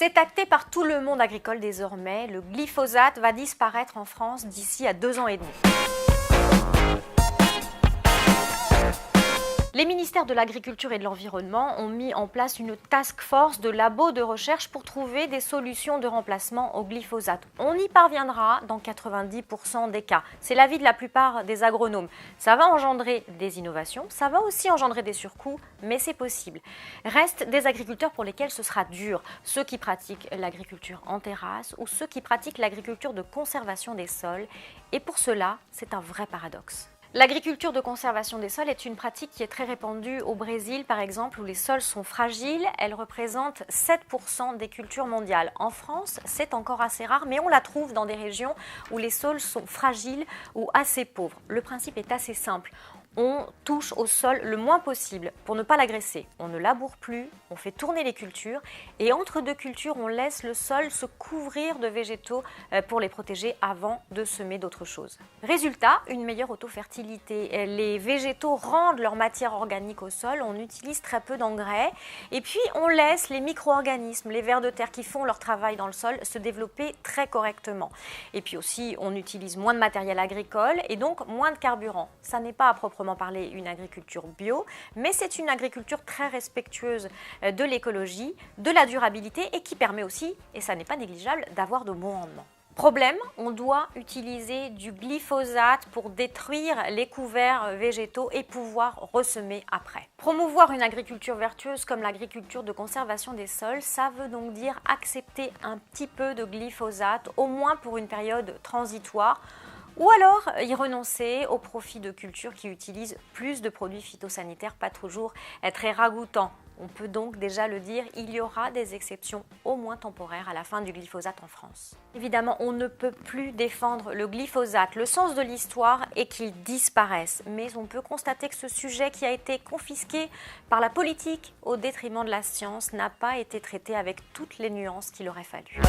C'est acté par tout le monde agricole désormais, le glyphosate va disparaître en France d'ici à 2 ans et demi. Les ministères de l'Agriculture et de l'Environnement ont mis en place une task force de labos de recherche pour trouver des solutions de remplacement au glyphosate. On y parviendra dans 90% des cas. C'est l'avis de la plupart des agronomes. Ça va engendrer des innovations, ça va aussi engendrer des surcoûts, mais c'est possible. Restent des agriculteurs pour lesquels ce sera dur, ceux qui pratiquent l'agriculture en terrasse ou ceux qui pratiquent l'agriculture de conservation des sols. Et pour cela, c'est un vrai paradoxe. L'agriculture de conservation des sols est une pratique qui est très répandue au Brésil, par exemple, où les sols sont fragiles. Elle représente 7% des cultures mondiales. En France, c'est encore assez rare, mais on la trouve dans des régions où les sols sont fragiles ou assez pauvres. Le principe est assez simple. On touche au sol le moins possible pour ne pas l'agresser. On ne laboure plus, on fait tourner les cultures et entre deux cultures, on laisse le sol se couvrir de végétaux pour les protéger avant de semer d'autres choses. Résultat, une meilleure autofertilité. Les végétaux rendent leur matière organique au sol, on utilise très peu d'engrais et puis on laisse les micro-organismes, les vers de terre qui font leur travail dans le sol se développer très correctement. Et puis aussi, on utilise moins de matériel agricole et donc moins de carburant. Ça n'est pas à proprement parler une agriculture bio, mais c'est une agriculture très respectueuse de l'écologie, de la durabilité et qui permet aussi, et ça n'est pas négligeable, d'avoir de bons rendements. Problème, on doit utiliser du glyphosate pour détruire les couverts végétaux et pouvoir ressemer après. Promouvoir une agriculture vertueuse comme l'agriculture de conservation des sols, ça veut donc dire accepter un petit peu de glyphosate, au moins pour une période transitoire, ou alors y renoncer au profit de cultures qui utilisent plus de produits phytosanitaires, pas toujours très ragoûtants. On peut donc déjà le dire, il y aura des exceptions au moins temporaires à la fin du glyphosate en France. Évidemment, on ne peut plus défendre le glyphosate. Le sens de l'histoire est qu'il disparaisse. Mais on peut constater que ce sujet qui a été confisqué par la politique au détriment de la science n'a pas été traité avec toutes les nuances qu'il aurait fallu.